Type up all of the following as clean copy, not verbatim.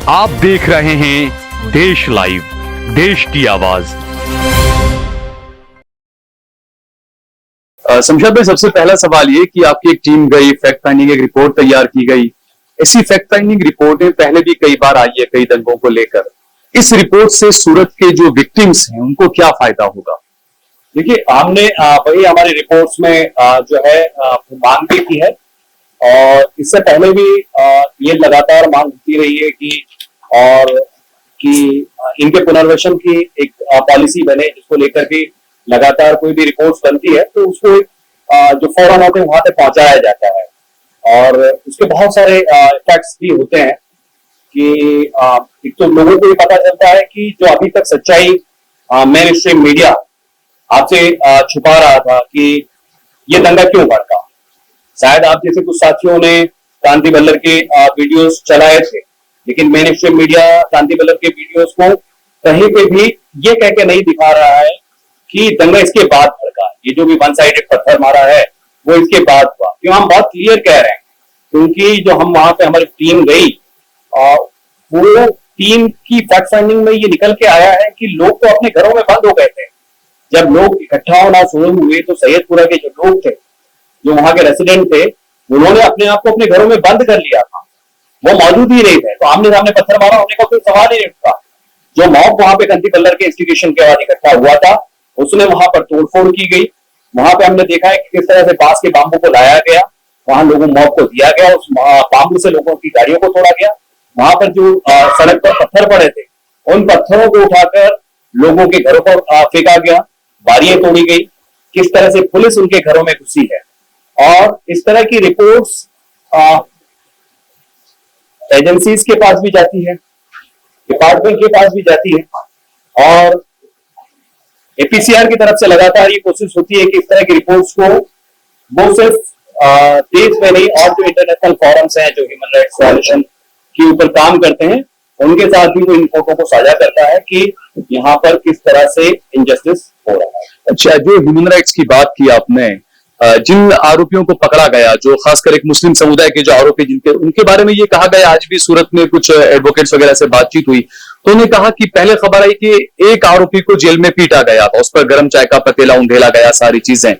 आप देख रहे हैं देश लाइव, देश की आवाज। शमशाद भाई, सबसे पहला सवाल ये कि आपकी एक टीम गई, फैक्ट फाइंडिंग एक रिपोर्ट तैयार की गई। ऐसी फैक्ट फाइंडिंग रिपोर्टें पहले भी कई बार आई है कई दंगों को लेकर। इस रिपोर्ट से सूरत के जो विक्टिम्स हैं उनको क्या फायदा होगा? देखिए, हमने वही हमारी रिपोर्ट्स में जो है मांग भी की है और इससे पहले भी ये लगातार मांग होती रही है कि इनके पुनर्वसन की एक पॉलिसी बने, जिसको लेकर के लगातार कोई भी रिपोर्ट्स बनती है तो उसको जो फौरन होते हैं वहां तक पहुंचाया जाता है। और उसके बहुत सारे इफेक्ट्स भी होते हैं कि एक तो लोगों को ये पता चलता है कि जो अभी तक सच्चाई मेन स्ट्रीम मीडिया आपसे छुपा रहा था कि ये दंगा क्यों भड़का। शायद आप जैसे कुछ साथियों ने क्रांति बल्लर के वीडियोस चलाए थे, लेकिन मेन स्ट्रीम मीडिया क्रांति बल्लर के वीडियोस को कहीं पे भी ये कह के नहीं दिखा रहा है कि दंगा इसके बाद भड़का। ये जो भी वन साइडेड पत्थर मारा है वो इसके बाद हुआ। क्यों हम बहुत क्लियर कह रहे हैं, क्योंकि जो हम वहां पे हमारी टीम गई वो टीम की फैक्ट फाइंडिंग में ये निकल के आया है कि लोग तो अपने घरों में बंद हो गए थे। जब लोग इकट्ठा होना शुरू हुए तो सैयदपुरा के जो लोग थे, जो वहां के रेसिडेंट थे, उन्होंने अपने आप को अपने घरों में बंद कर लिया था। वो मौजूद ही नहीं थे, तो आमने सामने पत्थर मारा होने का कोई सवाल ही नहीं उठता। जो मॉब वहां पे क्रांति बल्लर के इंस्टीट्यूशन के बाद इकट्ठा हुआ था, उसने वहां पर तोड़फोड़ की गई। वहां पे हमने देखा है कि किस तरह से बांस के बाम्बू को लाया गया, वहां लोगों मॉब को दिया गया, उस बाम्बू से लोगों की गाड़ियों को तोड़ा गया। वहां पर जो सड़क पर पत्थर पड़े थे, उन पत्थरों को उठाकर लोगों के घरों पर फेंका गया, बारियां तोड़ी गई। किस तरह से पुलिस उनके घरों में घुसी है और इस तरह की रिपोर्ट्स एजेंसीज के पास भी जाती है, डिपार्टमेंट के पास भी जाती है और एपीसीआर की तरफ से लगातार ये कोशिश होती है कि इस तरह की रिपोर्ट्स को वो सिर्फ देश में नहीं और जो इंटरनेशनल फोरम्स हैं जो ह्यूमन राइट्स वायलेशन के ऊपर काम करते हैं उनके साथ भी वो इन फोटो को साझा करता है कि यहाँ पर किस तरह से इनजस्टिस हो रहा है। अच्छा, जो ह्यूमन राइट्स की बात की आपने, जिन आरोपियों को पकड़ा गया, जो खासकर एक मुस्लिम समुदाय के जो आरोपी जिनके, उनके बारे में ये कहा गया, आज भी सूरत में कुछ एडवोकेट्स वगैरह से बातचीत हुई तो उन्होंने कहा कि पहले खबर आई कि एक आरोपी को जेल में पीटा गया था, उस पर गर्म चाय का पतीला उंडेला गया, सारी चीजें।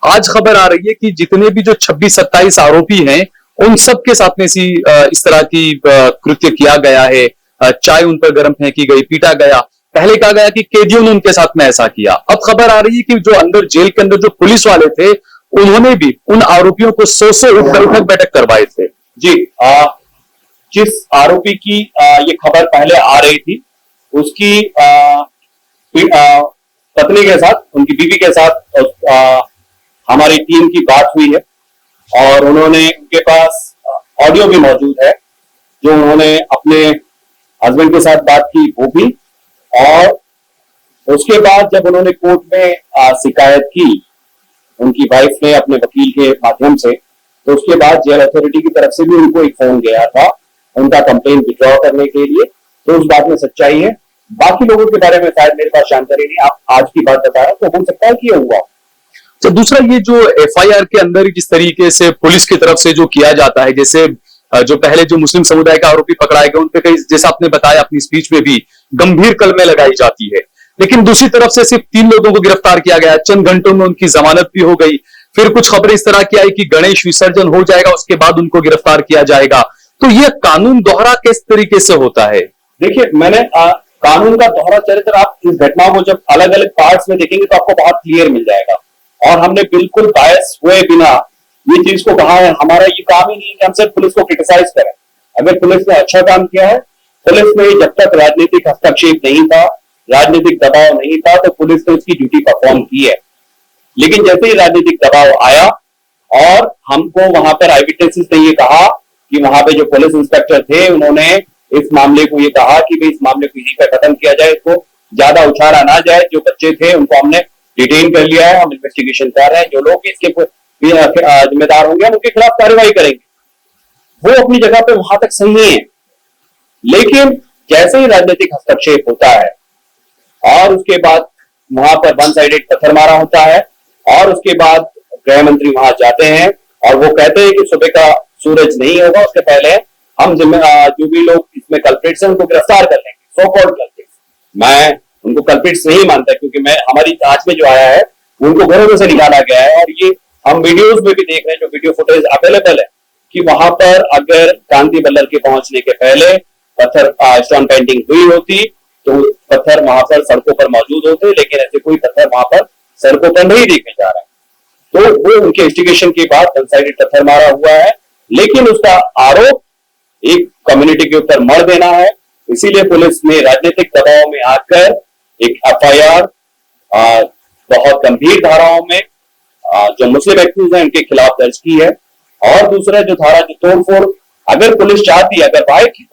आज खबर आ रही है कि जितने भी जो 26-27 आरोपी हैं उन सब के साथ में इस तरह की कृत्य किया गया है, चाय उन पर गर्म फेंकी गई, पीटा गया। पहले कहा गया कि कैदियों ने उनके साथ में ऐसा किया। अब खबर आ रही है कि जो अंदर जेल के अंदर जो पुलिस वाले थे उन्होंने भी उन आरोपियों को 100 उठक बैठक करवाए थे। जी, जिस आरोपी की ये खबर पहले आ रही थी उसकी पत्नी के साथ, उनकी बीवी के साथ हमारी टीम की बात हुई है और उन्होंने, उनके पास ऑडियो भी मौजूद है जो उन्होंने अपने हस्बैंड के साथ बात की वो भी। और उसके बाद जब उन्होंने कोर्ट में शिकायत की उनकी वाइफ ने अपने वकील के माध्यम से, तो उसके बाद जेल अथॉरिटी की तरफ से भी उनको एक फोन गया था उनका कंप्लेन विड्रॉ करने के लिए। तो उस बात में सच्चाई है। बाकी लोगों के बारे में शायद मेरे पास जानकारी नहीं, आप आज की बात बता रहे हैं तो हो सकता है कि ये हुआ। तो दूसरा, ये जो एफआईआर के अंदर जिस तरीके से पुलिस की तरफ से जो किया जाता है, जैसे जो पहले जो मुस्लिम समुदाय का आरोपी पकड़ाए गए उन पे कई, जैसा आपने बताया अपनी स्पीच में भी, गंभीर कलमें लगाई जाती है, लेकिन दूसरी तरफ से सिर्फ 3 लोगों को गिरफ्तार किया गया, चंद घंटों में उनकी जमानत भी हो गई। फिर कुछ खबरें इस तरह की आई कि गणेश विसर्जन हो जाएगा, उसके बाद उनको गिरफ्तार किया जाएगा। तो यह कानून दोहरा किस तरीके से होता है? देखिए, मैंने कानून का दोहरा चरित्र आप इस घटना को जब अलग अलग पार्ट्स में देखेंगे तो आपको बहुत क्लियर मिल जाएगा। और हमने बिल्कुल बायस हुए बिना ये चीज को कहा है। हमारा ये काम ही नहीं है कि हम सिर्फ पुलिस को क्रिटिसाइज करें। अगर पुलिस ने अच्छा काम किया है, पुलिस ने जब तक राजनीतिक हस्तक्षेप नहीं था, राजनीतिक दबाव नहीं था, तो पुलिस ने उसकी ड्यूटी परफॉर्म की है। लेकिन जैसे ही राजनीतिक दबाव आया और हमको वहां पर आई विटनेसेस ने ये कहा कि वहां पे जो पुलिस इंस्पेक्टर थे उन्होंने इस मामले को ये कहा कि भाई इस मामले को यहीं पर खत्म किया जाए, इसको ज्यादा उछाला ना जाए। जो बच्चे थे उनको हमने डिटेन कर लिया है, हम इन्वेस्टिगेशन कर रहे हैं, जो लोग इसके जिम्मेदार होंगे हम उनके खिलाफ कार्रवाई करेंगे। वो अपनी जगह पे वहां तक सही है, लेकिन जैसे ही राजनीतिक हस्तक्षेप होता है और उसके बाद वहां पर वन साइडेड पत्थर मारा होता है और उसके बाद गृह मंत्री वहां जाते हैं और वो कहते हैं कि सुबह का सूरज नहीं होगा, उसके पहले हम जो भी लोग इस इसमें कल्प्रिट्स हैं उनको गिरफ्तार कर लेंगे, सो कॉल्ड कल्प्रिट्स। मैं उनको कल्प्रिट्स नहीं मानता, क्योंकि मैं हमारी जांच में जो आया है उनको घरों में से निकाला गया है, और ये हम वीडियोस में भी देख रहे हैं, जो वीडियो फुटेज अवेलेबल है, कि वहां पर अगर कांति बल्लर के पहुंचने के पहले पत्थर स्टोन पेंटिंग हुई होती तो पत्थर वहां पर सड़कों पर मौजूद होते, लेकिन ऐसे कोई पत्थर वहां पर सड़कों पर नहीं देखे जा रहे हैं। तो वो उनके इंस्टिगेशन के बाद वन साइडेड पत्थर मारा हुआ है, लेकिन उसका आरोप एक कम्युनिटी के ऊपर मर देना है। इसीलिए पुलिस ने राजनीतिक दबाव में आकर एक एफआईआर बहुत गंभीर धाराओं में जो मुस्लिम एक्यूज हैं उनके खिलाफ दर्ज की है। और दूसरा जो धारा जो तोड़फोड़, अगर पुलिस चाहती, अगर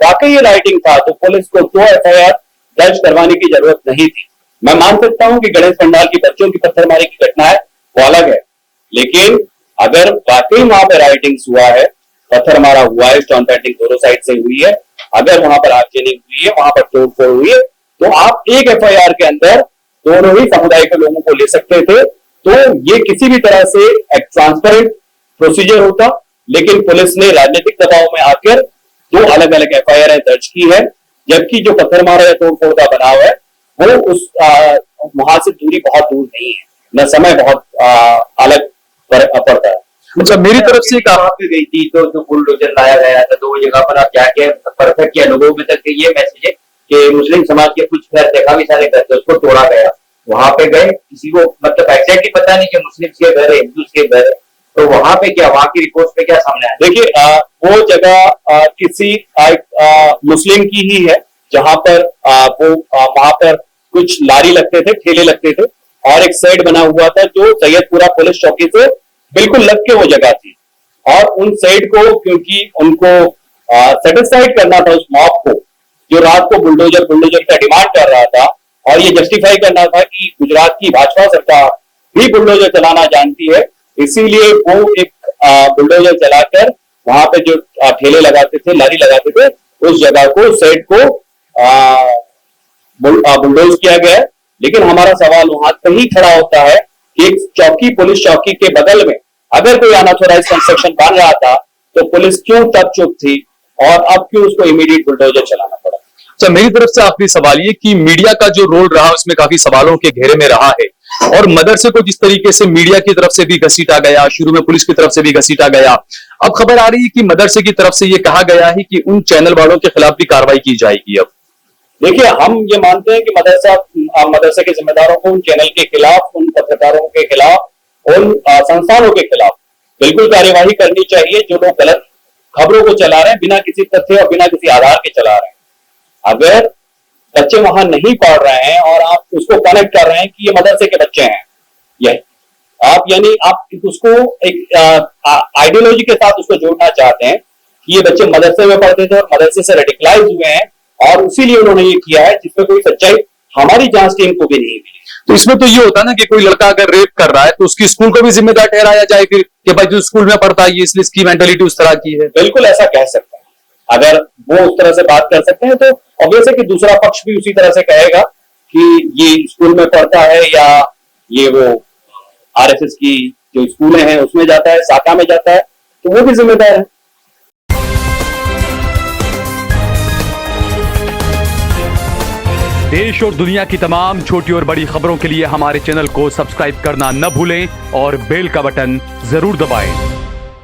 वाकई ये राइटिंग था तो पुलिस को 2 एफआईआर दर्ज करवाने की जरूरत नहीं थी। मैं मान सकता हूं कि गणेश पंडाल की बच्चों की पत्थरमारी की घटना है, वो अलग है, लेकिन अगर वाकई वहां पर राइटिंग्स हुआ है, पत्थर मारा हुआ है, स्टोन पेंटिंग दोनों साइड से हुई है, अगर वहां पर आगजनी हुई है, वहां पर तोड़फोड़ हुई है, तो आप एक एफआईआर के अंदर दोनों ही समुदाय के लोगों को ले सकते थे। तो ये किसी भी तरह से एक ट्रांसपेरेंट प्रोसीजर होता, लेकिन पुलिस ने राजनीतिक दबाव में आकर 2 अलग अलग एफआईआर दर्ज की है, जबकि जो पत्थर मारा या तोड़फोड़ का बनाव है वो उस वहां से दूरी बहुत दूर नहीं है, न समय बहुत अलग पड़ता है। अच्छा, मेरी तरफ से वहां पे गई थी तो जो बुलडोजर लाया गया था, तो वो जगह पर आप जाके परफेक्ट किया, लोगों में तक ये मैसेज है कि मुस्लिम समाज के कुछ घर थे, काफी सारे घर थे, उसको तोड़ा गया। वहां पे गए, किसी को मतलब एग्जैक्टली पता नहीं कि मुस्लिम के घर है, हिंदू के घर है, तो वहां पे क्या, वहां की रिपोर्ट पे क्या सामने आया? देखिए, वो जगह किसी मुस्लिम की ही है, जहां पर वहां पर कुछ लारी लगते थे, ठेले लगते थे, और एक सेट बना हुआ था जो सैयदपुरा पुलिस चौकी से बिल्कुल लग के वो जगह थी। और उन सेट को, क्योंकि उनको सेटिस्फाइड करना था उस मॉब को, जो रात को बुलडोजर का डिमांड कर रहा था, और ये जस्टिफाई करना था कि गुजरात की भाजपा सरकार भी बुलडोजर चलाना जानती है, इसीलिए वो एक बुलडोजर चलाकर वहां पे जो ठेले लगाते थे, लारी लगाते थे, उस जगह को, सेट को बुलडोज किया गया। लेकिन हमारा सवाल वहां कहीं खड़ा होता है कि एक चौकी, पुलिस चौकी के बगल में अगर कोई अनऑथोराइज कंस्ट्रक्शन बन रहा था तो पुलिस क्यों तब चुप थी, और अब क्यों उसको इमीडिएट बुलडोजर चलाना पड़ा? अच्छा, मेरी तरफ से आखिरी सवाल ये कि मीडिया का जो रोल रहा उसमें काफी सवालों के घेरे में रहा है, और मदरसे को जिस तरीके से मीडिया की तरफ से भी घसीटा गया, शुरू में पुलिस की तरफ से भी घसीटा गया, अब खबर आ रही है कि मदरसे की तरफ से यह कहा गया है कि उन चैनल वालों के खिलाफ भी कार्रवाई की जाएगी। अब देखिए, हम ये मानते हैं कि मदरसे के जिम्मेदारों को उन चैनल के खिलाफ, उन पत्रकारों के खिलाफ, उन संस्थानों के खिलाफ बिल्कुल कार्यवाही करनी चाहिए जो लोग गलत खबरों को चला रहे हैं, बिना किसी तथ्य और बिना किसी आधार के चला रहे हैं। अगर बच्चे वहां नहीं पढ़ रहे हैं और आप उसको कनेक्ट कर रहे हैं कि ये मदरसे के बच्चे हैं, ये आप उसको एक आइडियोलॉजी के साथ उसको जोड़ना चाहते हैं कि ये बच्चे मदरसे में पढ़ते थे और मदरसे से रेडिकलाइज हुए हैं, और इसीलिए उन्होंने ये किया है, जिसमें कोई सच्चाई हमारी जांच टीम को भी नहीं मिली। तो इसमें तो ये होता ना कि कोई लड़का अगर रेप कर रहा है तो उसकी स्कूल को भी जिम्मेदार ठहराया जाए फिर कि भाई जो स्कूल में पढ़ता है, इसलिए इसकी मेंटालिटी उस तरह की है। बिल्कुल ऐसा कह सकते हैं, अगर वो उस तरह से बात कर सकते हैं तो ऑब्वियस है कि दूसरा पक्ष भी उसी तरह से कहेगा कि ये स्कूल में पढ़ता है, या ये वो आरएसएस की जो स्कूलें हैं उसमें जाता है, शाखा में जाता है, तो वो भी जिम्मेदार है। देश और दुनिया की तमाम छोटी और बड़ी खबरों के लिए हमारे चैनल को सब्सक्राइब करना न भूलें और बेल का बटन जरूर दबाएं।